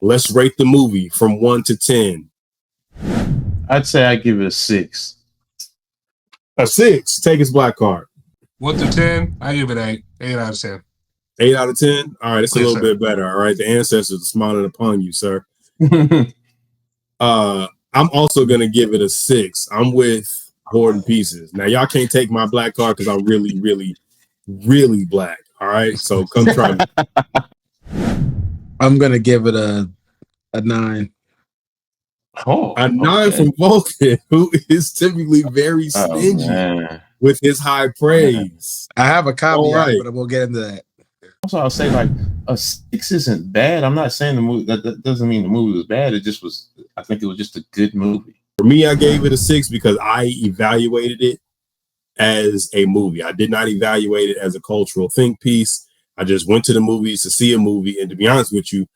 Let's rate the movie from 1 to 10. I'd say I give it a 6. A 6. Take his black card. 1 through 10, I give it 8. 8 out of 10. 8 out of 10? All right, it's a Yes, little sir. bit better. All right, the ancestors are smiling upon you, sir. I'm also going to give it a 6. I'm with Hoarding Pieces. Now, y'all can't take my black card because I'm really, really, really black. All right, so come try me. I'm going to give it a 9. Oh, A 9 from Vulcan, who is typically very stingy with his high praise. I have a caveat, right, but we'll get into that. Also, I'll say like a 6 isn't bad. I'm not saying the movie that doesn't mean the movie was bad. It just was. I think it was just a good movie. For me, I gave it a 6 because I evaluated it as a movie. I did not evaluate it as a cultural think piece. I just went to the movies to see a movie, and to be honest with you,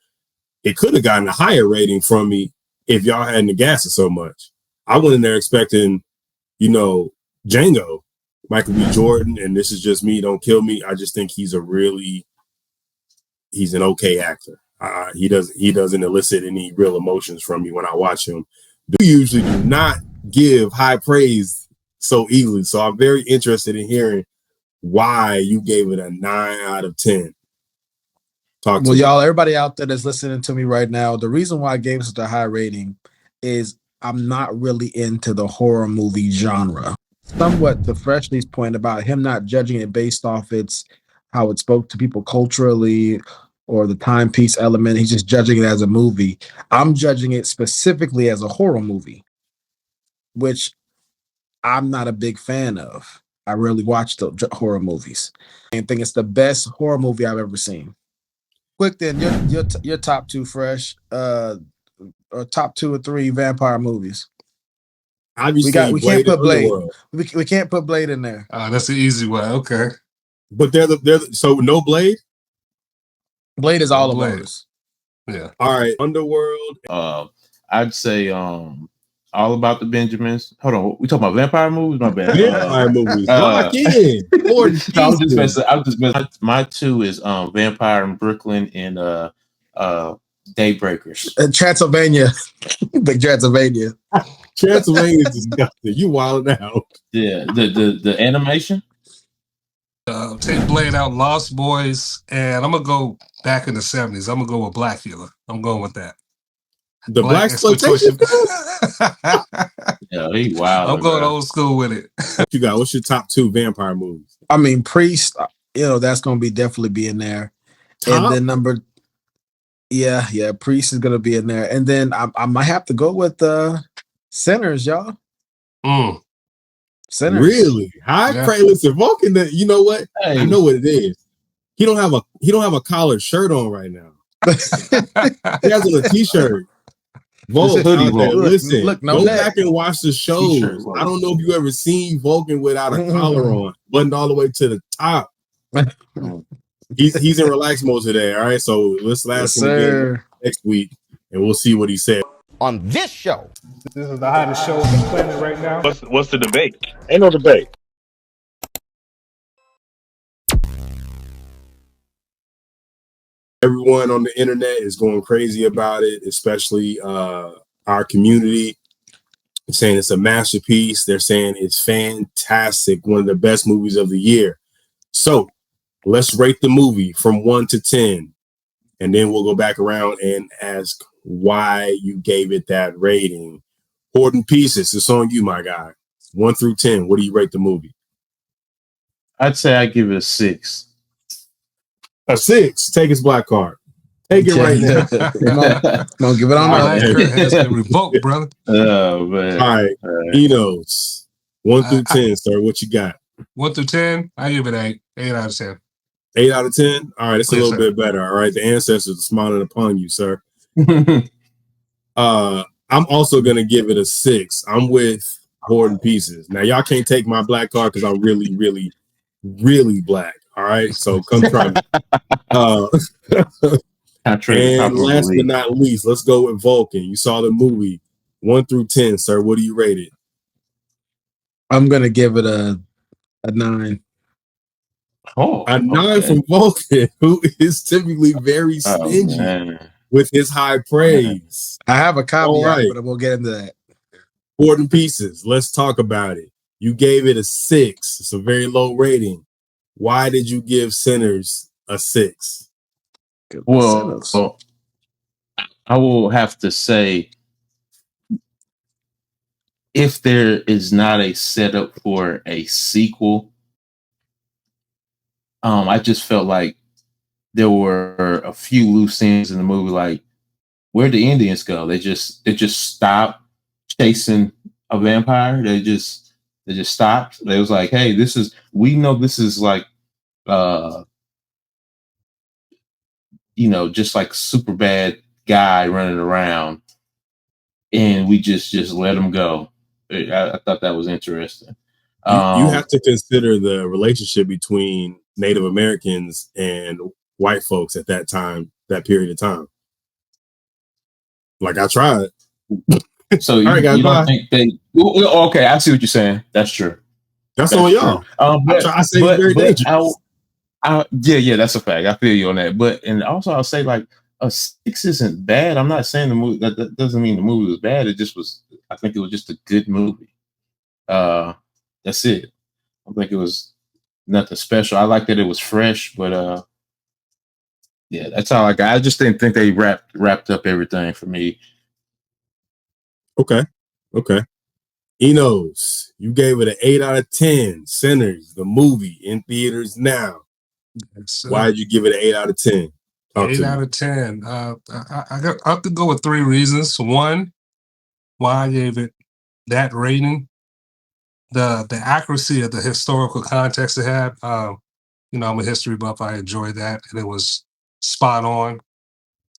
it could have gotten a higher rating from me if y'all hadn't gassed it so much. I went in there expecting, Django, Michael B. Jordan, and this is just me. Don't kill me. I just think he's an okay actor. He doesn't elicit any real emotions from me when I watch him. You usually do not give high praise so easily. So I'm very interested in hearing why you gave it a 9 out of 10. Well, y'all, everybody out there that's listening to me right now, the reason why I gave such a high rating is I'm not really into the horror movie genre. Somewhat to Freshly's point about him not judging it based off how it spoke to people culturally or the timepiece element. He's just judging it as a movie. I'm judging it specifically as a horror movie, which I'm not a big fan of. I rarely watch the horror movies. I think it's the best horror movie I've ever seen. Quick then, your top 2 Fresh, or top 2 or 3 vampire movies. Obviously, we can't put Blade. We can't put Blade in there. That's the easy one. Okay, but so no Blade. Blade is all of those. Yeah. All right, Underworld. I'd say All About the Benjamins. Hold on, we talking about vampire movies? My bad. Vampire movies. Lock in. I was just messing. My 2 is Vampire in Brooklyn and Daybreakers. Transylvania. Big Transylvania. Transylvania is disgusting. You wilding out. Yeah, the animation. Take Blade out, Lost Boys, and I'm gonna go back in the 70s. I'm gonna go with Blackula. I'm going with that. The Blaxploitation. Yeah, he wild. I'm going old school with it. What you got? What's your top 2 vampire movies? I mean, Priest. That's gonna definitely be in there. Top? And then Priest is gonna be in there. And then I might have to go with Sinners, y'all. Sinners. Really? High praise. Listen, Vulcan. You know what? Hey. I know what it is. He don't have a collared shirt on right now. He has on a t-shirt. Vulcan, listen, go back and watch the shows. I don't know if you ever seen Vulcan without a collar on, buttoned all the way to the top. He's in relaxed mode today. All right, so let's last him again next week, and we'll see what he said on this show. This is the hottest show on the planet right now. What's the debate? Ain't no debate. Everyone on the internet is going crazy about it, especially our community. They're saying it's a masterpiece. They're saying it's fantastic, one of the best movies of the year. So let's rate the movie from 1 to 10, and then we'll go back around and ask why you gave it that rating. Hoarding Pieces, it's on you, my guy. 1 through 10, what do you rate the movie? I'd say I give it a 6. A 6. Take his black card. Take it right now. Come on, give it on. Has been revoked, brother. Oh man. All right, Enos. 1 through 10, sir. What you got? 1 through 10, I give it 8. 8 out of 10. 8 out of 10. All right, it's a little bit better. All right, the ancestors are smiling upon you, sir. I'm also gonna give it a 6. I'm with Hoarding Pieces. Now, y'all can't take my black card because I'm really, really, really black. All right, so come try me. And last but not least, let's go with Vulcan. You saw the movie. 1 through 10, sir. What do you rate it? I'm gonna give it a 9. A 9 from Vulcan, who is typically very stingy with his high praise. I have a caveat, All right. but we'll get into that. Important pieces. Let's talk about it. You gave it a 6. It's a very low rating. Why did you give Sinners a 6? Well, I will have to say, if there is not a setup for a sequel, I just felt like there were a few loose ends in the movie. Like, where'd the Indians go? They just stopped chasing a vampire. They just stopped. They was like, hey, we know this is like just like super bad guy running around, and we just let him go. I thought that was interesting. You have to consider the relationship between Native Americans and white folks at that time, that period of time. Like, I tried. So you, you don't think they? Okay, I see what you're saying. That's true. That's on y'all. I say very dangerous. Yeah, that's a fact. I feel you on that. But and also I'll say, like, a 6 isn't bad. I'm not saying the movie that doesn't mean the movie was bad. It just was. I think it was just a good movie. That's it. I think it was nothing special. I like that it was fresh, but yeah, that's all I got. I just didn't think they wrapped up everything for me. Okay. Enos, you gave it an 8 out of 10. Sinners, the movie, in theaters now. Why did you give it an 8 out of 10? 8 out of 10. I have to go with 3 reasons. One, why I gave it that rating, the accuracy of the historical context it had. I'm a history buff. I enjoyed that, and it was spot on.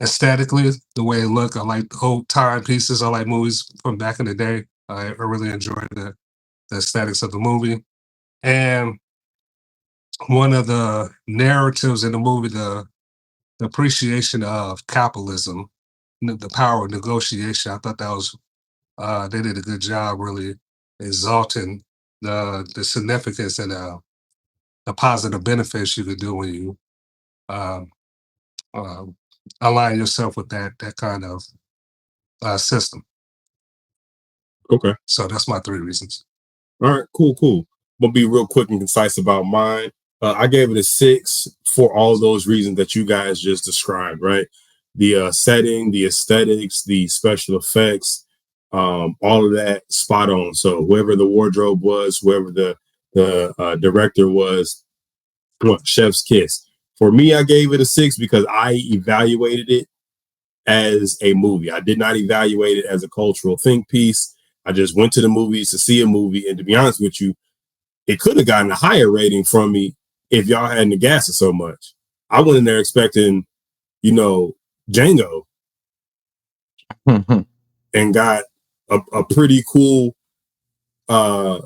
Aesthetically, the way it looked, I like old timepieces. I like movies from back in the day. I really enjoyed the aesthetics of the movie. And one of the narratives in the movie, the appreciation of capitalism, the power of negotiation. I thought that was they did a good job really exalting the significance and the positive benefits you could do when you um, align yourself with that kind of system. Okay. So that's my 3 reasons. All right, cool. I'm gonna be real quick and concise about mine. I gave it a 6 for all those reasons that you guys just described, right? The setting, the aesthetics, the special effects, all of that spot on. So whoever the wardrobe was, whoever the director was, chef's kiss. For me, I gave it a 6 because I evaluated it as a movie. I did not evaluate it as a cultural think piece. I just went to the movies to see a movie, and to be honest with you, it could have gotten a higher rating from me if y'all hadn't gassed it so much. I went in there expecting, Django, and got a pretty cool, I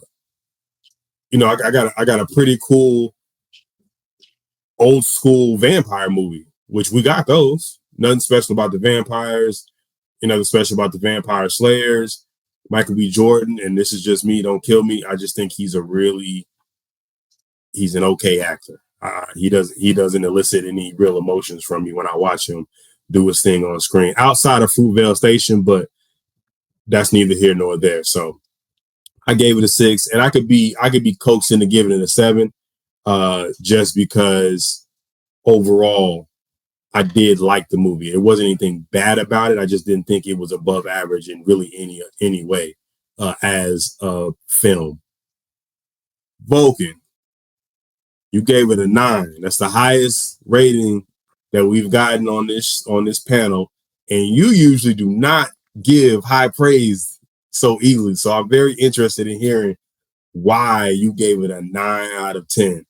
got a pretty cool old school vampire movie, which we got those. Nothing special about the vampires, nothing special about the vampire slayers. Michael B. Jordan, and this is just me, don't kill me. I just think he's an okay actor. He doesn't elicit any real emotions from me when I watch him do his thing on screen outside of Fruitvale Station, but that's neither here nor there. So I gave it a 6, and I could be coaxed into giving it a 7, just because overall I did like the movie. It wasn't anything bad about it. I just didn't think it was above average in really any way as a film. Vulcan, you gave it a 9. That's the highest rating that we've gotten on this panel, and you usually do not give high praise so easily. So I'm very interested in hearing why you gave it a 9 out of 10.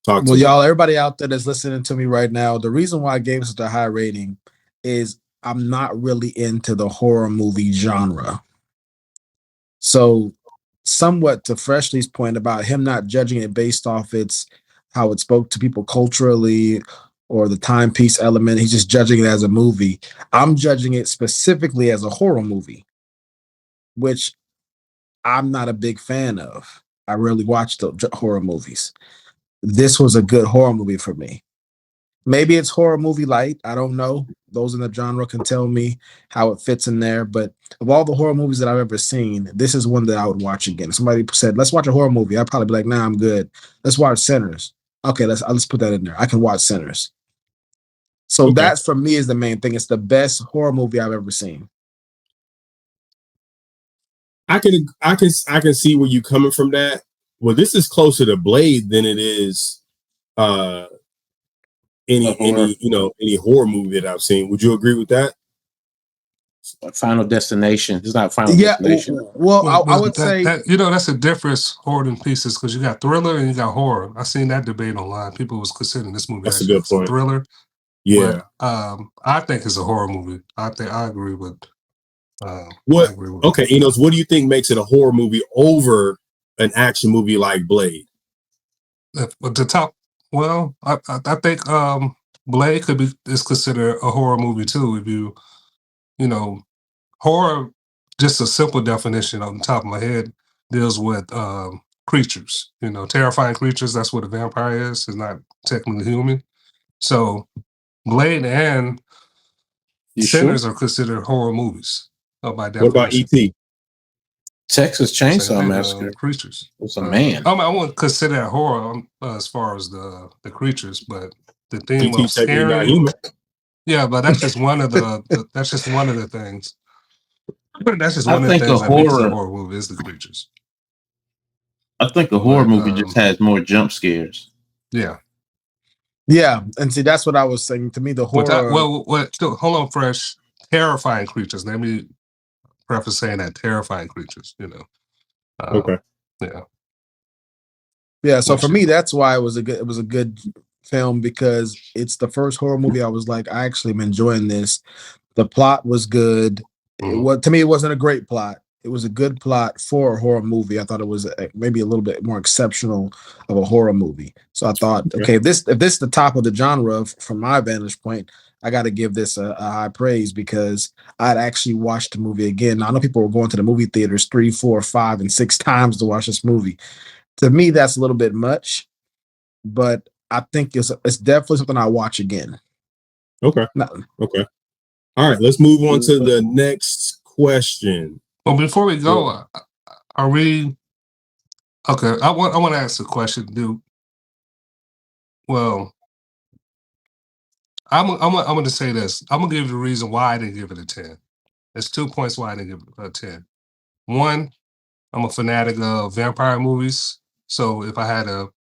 Well, y'all, everybody out there that's listening to me right now, the reason why I gave it such a high rating is I'm not really into the horror movie genre. So, somewhat to Freshly's point about him not judging it based off how it spoke to people culturally or the timepiece element, he's just judging it as a movie. I'm judging it specifically as a horror movie, which I'm not a big fan of. I rarely watch the horror movies. This was a good horror movie for me. Maybe it's horror movie light. I don't know. those in the genre can tell me how it fits in there. But of all the horror movies that I've ever seen, this is one that I would watch again. If somebody said, "Let's watch a horror movie," I'd probably be like, "Nah, I'm good. Let's watch Sinners." Okay, let's put that in there. I can watch Sinners. So that for me is the main thing. It's the best horror movie I've ever seen. I can see where you're coming from that. Well, this is closer to Blade than it is any horror movie that I've seen. Would you agree with that? Final Destination. It's not Final Destination. Well, I would say that's a difference horror in pieces because you got thriller and you got horror. I seen that debate online. People was considering this movie that's a good point. Thriller. Yeah, but, I think it's a horror movie. I agree with. What do you think makes it a horror movie over an action movie like Blade? But the top, well, I think Blade is considered a horror movie too. If you horror, just a simple definition on the top of my head, deals with creatures. Terrifying creatures. That's what a vampire is. It's not technically human. So Blade and Sinners are considered horror movies by definition. What about E.T.? Texas Chainsaw Massacre. Creatures. It's a man. I wouldn't consider that horror as far as the creatures, but the theme of scary. Yeah, but that's just one of the. That's just one of the things. That's just one of the things that makes a horror movie is the creatures. I think a horror movie just has more jump scares. Yeah. Yeah, and see, that's what I was saying. To me, the horror. Hold on, Fresh. Terrifying creatures. Let me preface saying that terrifying creatures. Okay. Yeah. Yeah. So for me, that's why it was a good film because it's the first horror movie I was like, I actually am enjoying this. The plot was good. To me, it wasn't a great plot. It was a good plot for a horror movie. I thought it was maybe a little bit more exceptional of a horror movie. So I thought, okay, if this is the top of the genre from my vantage point, I got to give this a high praise because I'd actually watched the movie again. Now, I know people were going to the movie theaters 3, 4, 5, and 6 times to watch this movie. To me, that's a little bit much, but I think it's definitely something I'll watch again. Okay. Okay. All right, let's move on to the next question. Well, before we go, are we okay? I want to ask a question, dude. Well, I'm going to say this. I'm going to give you the reason why I didn't give it a 10. There's 2 points why I didn't give it a 10. One, I'm a fanatic of vampire movies, so if I had to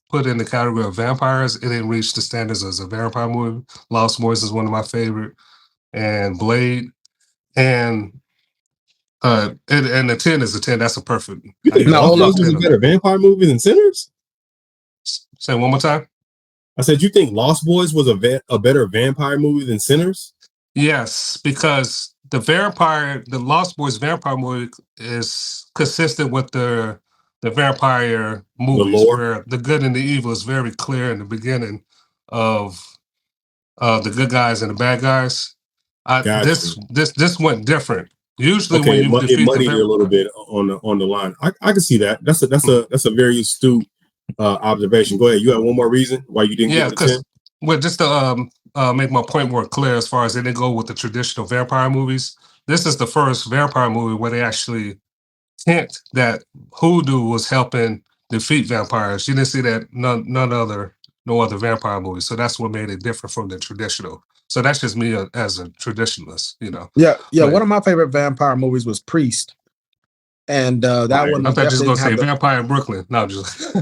put in the category of vampires, it didn't reach the standards as a vampire movie. Lost Boys is one of my favorite, and Blade, and the 10 is a 10. That's a perfect. Lost Boys is a better vampire movie than Sinners? Say it one more time. I said, you think Lost Boys was a better vampire movie than Sinners? Yes, because the Lost Boys vampire movie is consistent with the vampire movies, where the good and the evil is very clear in the beginning of the good guys and the bad guys. This went different. Usually, when you defeat it muddied a little bit on the line. I can see that. That's a very astute observation. Go ahead. You have one more reason why you didn't give it a 10? Well, just to make my point more clear, as far as they didn't go with the traditional vampire movies, this is the first vampire movie where they actually hint that hoodoo was helping defeat vampires. You didn't see that no other vampire movies. So that's what made it different from the traditional. So that's just me as a traditionalist, Yeah. One of my favorite vampire movies was Priest, and that one. I thought you was gonna say Vampire in Brooklyn. No, just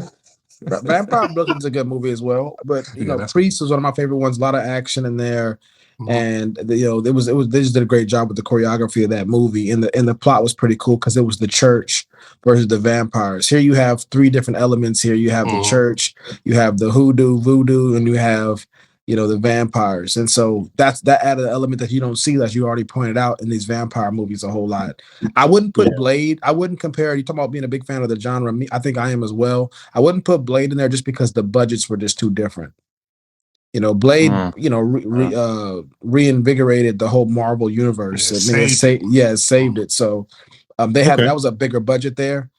Vampire in Brooklyn's a good movie as well. But Priest was one of my favorite ones. A lot of action in there. And they just did a great job with the choreography of that movie, and the plot was pretty cool because it was the church versus the vampires. Here you have 3 different elements. Here you have the church, you have the voodoo, and you have the vampires. And so that added an element that you don't see, that you already pointed out in these vampire movies a whole lot. I wouldn't put Blade. I wouldn't compare. You talking about being a big fan of the genre? I think I am as well. I wouldn't put Blade in there just because the budgets were just too different. Blade, reinvigorated the whole Marvel universe. It saved it. So that was a bigger budget there.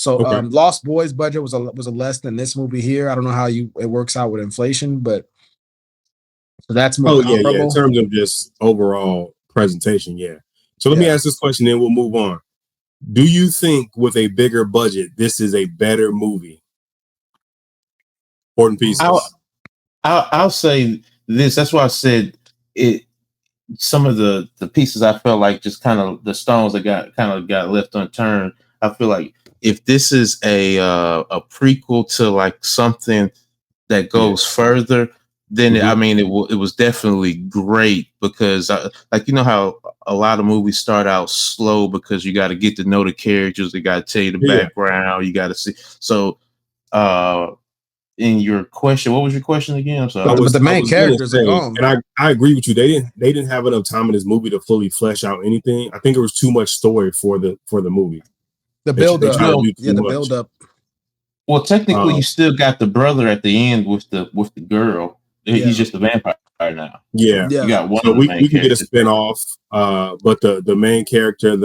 Lost Boys budget was a less than this movie here. I don't know how it works out with inflation, but So that's more Yeah. In comparable. terms of just overall presentation, yeah. So let me ask this question, then we'll move on. Do you think with a bigger budget, this is a better movie? Important pieces. I'll say this. That's why I said it. Some of the pieces I felt like just kind of the stones that got left unturned. I feel like if this is a prequel to like something that goes further, then I mean it was definitely great because like you know how a lot of movies start out slow because you got to get to know the characters, they got to tell you the background, you got to see. So in your question, what was your question again? I'm sorry. But the main characters are gone. And I agree with you. They didn't have enough time in this movie to fully flesh out anything. I think there was too much story for the movie. The build up. The build up. Well, technically, you still got the brother at the end with the girl. He's just a vampire now. Yeah. You got one. So we can get a spinoff. But the main character,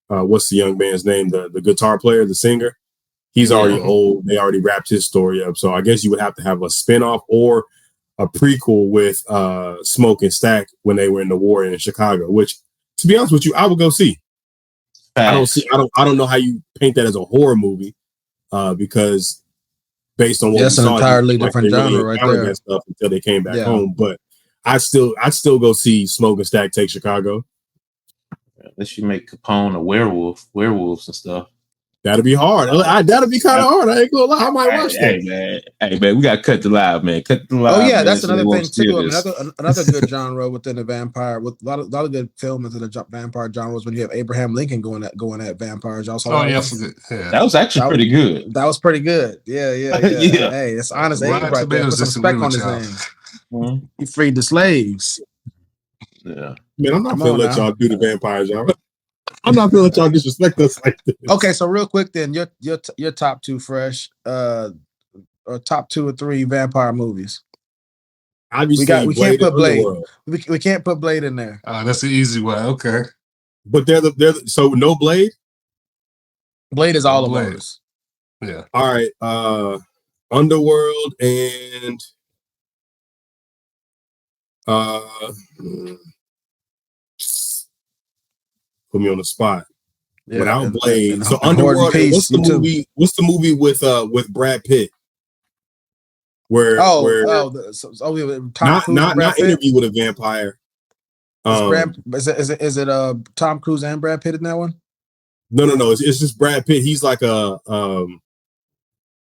what's the young man's name? The guitar player, the singer. He's already old. They already wrapped his story up. So I guess you would have to have a spinoff or a prequel with Smoke and Stack when they were in the war in Chicago, which, to be honest with you, I would go see. I don't know how you paint that as a horror movie, because based on what that's an entirely different genre right there. That stuff until they came back home. But I'd still go see Smoke and Stack take Chicago. Unless you make Capone a werewolves and stuff. That'd be hard. That'd be kind of hard. I ain't gonna lie. I might watch that. Hey man, we gotta cut the live, man. Cut the live. Oh yeah, man, that's another thing too. Another good genre within the vampire, with a lot of good film into the vampire genres. When you have Abraham Lincoln going at vampires, also. That was actually pretty good. That was pretty good. Yeah. Hey, it's honest Abe right there. Put some respect on his name. He freed the slaves. Yeah, man. I'm not gonna let y'all do the vampire genre. I'm not gonna let y'all disrespect us like this. Okay, so real quick then, your top two fresh, or top 2 or 3 vampire movies. We can't put Blade. We can't put Blade in there. That's the easy one. Okay, but so no Blade. Blade is all of those. Yeah. All right. Underworld and put me on the spot. Without Blade. So Underworld. What's the movie with Brad Pitt? Tom not Cruise not Interview with a Vampire. Is it Tom Cruise and Brad Pitt in that one? No. It's just Brad Pitt. He's like a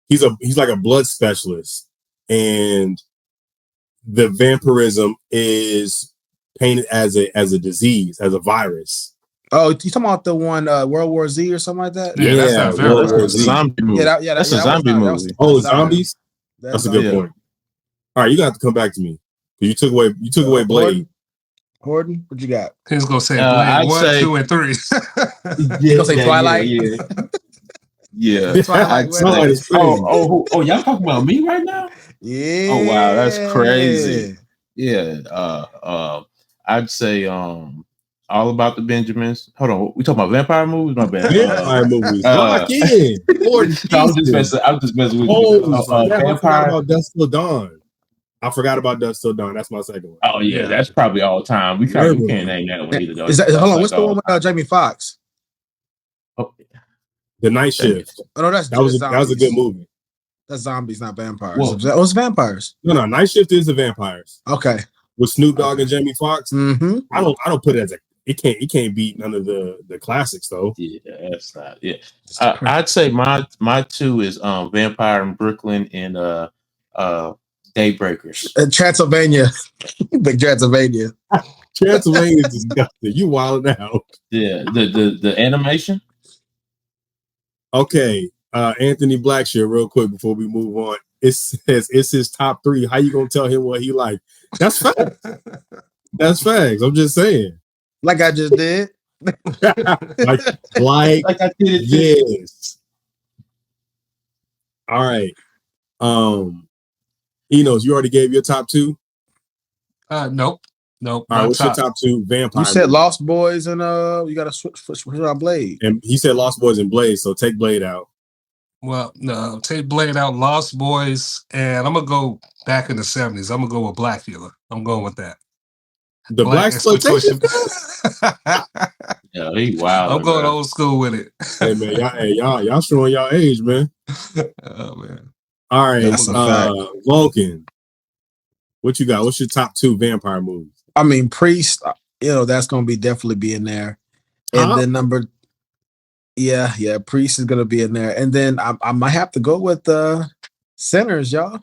he's like a blood specialist, and the vampirism is painted as a disease, as a virus. Oh, you talking about the one World War Z or something like that? Yeah, that's World War Z. Zombie movie. That's a zombie movie. Zombies. That's a good point. All right, you got to come back to me because you took away Blade. Gordon, what you got? He's gonna say Blade 1, 2, and 3. He's gonna say Twilight. Yeah. Twilight. Oh, y'all talking about me right now? Yeah. Oh wow, that's crazy. Yeah. I'd say All About the Benjamins. Hold on, we talking about vampire movies? My bad. Vampire movies. Lock in. I'm just messing with you. I forgot about Dusk Till Dawn. That's my second one. Oh yeah, that's probably all time. We can't name that one either. Though. Hold on, what's the one with Jamie Foxx? Oh, The Night Shift. Oh no, that was a good movie. That's zombies, not vampires. Whoa. That was vampires. No, Night Shift is the vampires. Okay. With Snoop Dogg and Jamie Foxx. Mm-hmm. I don't put it as it can't beat none of the classics though. Yeah, that's not. Yeah, I'd say my 2 is Vampire in Brooklyn and Daybreakers. Transylvania. Big Transylvania. Transylvania is disgusting. You wilding out. Yeah, the animation. Okay, Anthony Blackshear, real quick before we move on. It says it's his top 3. How you gonna tell him what he like? That's facts. That's facts. I'm just saying. Like I just did. like I did this. All right. Enos, you already gave your top 2? Nope. All right, what's your top 2 vampire? You said Lost Boys and you gotta switch on Blade. And he said Lost Boys and Blade, so take Blade out. Well, no, take Blade out, Lost Boys, and I'm gonna go back in the 70s. I'm gonna go with Blackula. I'm going with that. The Black exploitation. Yeah, he wild. I'm going old school with it. Hey man, y'all showing y'all age, man. Oh man. All right, That's a fact. Vulcan. What you got? What's your top 2 vampire movies? I mean, Priest, that's gonna be definitely be in there. And then Priest is gonna be in there. And then I might have to go with Sinners, y'all.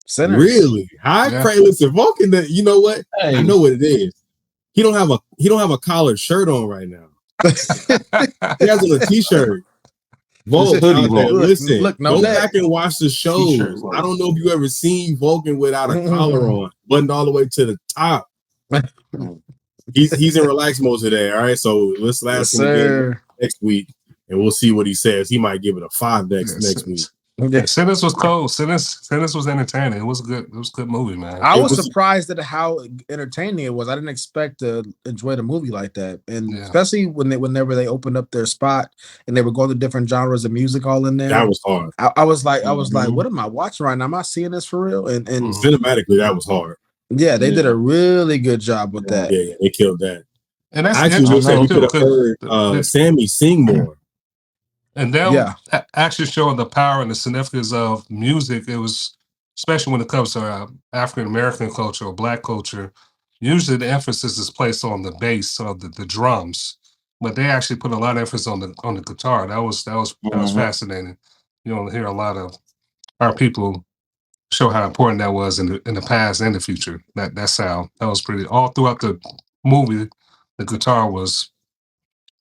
Sinners. Really? Listen, Vulcan, you know what? Hey. I know what it is. He don't have a collared shirt on right now. He has on a t-shirt. Vulcan, listen, go back and watch the shows. I don't know if you ever seen Vulcan without a collar on, buttoned all the way to the top. He's in relaxed mode today. All right, so let's last him again next week, and we'll see what he says. He might give it a 5 next week. Yeah, Sinners was cold. Sinners was entertaining. It was good. It was a good movie, man. I was surprised at how entertaining it was. I didn't expect to enjoy the movie like that, and especially whenever they opened up their spot and they were going to different genres of music all in there. That was hard. I was like, what am I watching right now? Am I seeing this for real? And cinematically, that was hard. Yeah, they did a really good job with that. Yeah, they killed that. And that's actually we could have heard Sammy sing more. And that actually showing the power and the significance of music. It was, especially when it comes to African American culture or Black culture, usually the emphasis is placed on the bass or the drums, but they actually put a lot of emphasis on the guitar. That was fascinating. You don't hear a lot of our people show how important that was in the past and the future. That sound, that was pretty all throughout the movie. The guitar was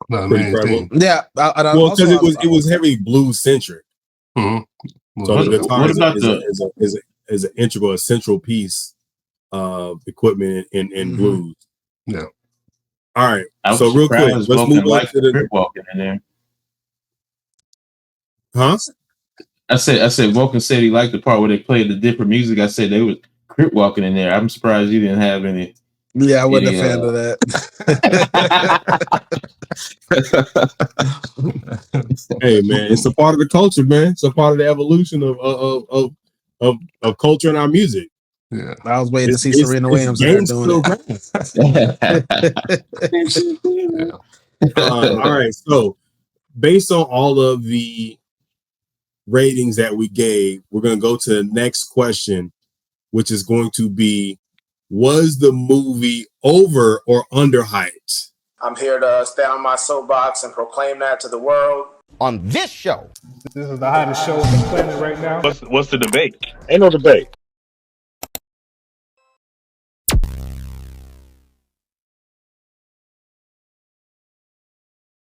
the main thing. Yeah, because it was heavy blues centric. Mm-hmm. So the guitar is an integral, essential piece of equipment in blues. Yeah. All right. So real quick, let's move on to the walking in there. Huh? I said Vulcan said he liked the part where they played the different music. I said they was crip walking in there. I'm surprised you didn't have any. Yeah, I wasn't a fan of that. Hey man, it's a part of the culture, man. It's a part of the evolution of culture and our music. Yeah, I was waiting to see Serena Williams doing it. All right, so based on all of the ratings that we gave, we're going to go to the next question, which is going to be: was the movie over or underhyped? I'm here to stand on my soapbox and proclaim that to the world. On this show. This is the hottest show on the planet right now. What's the debate? Ain't no debate.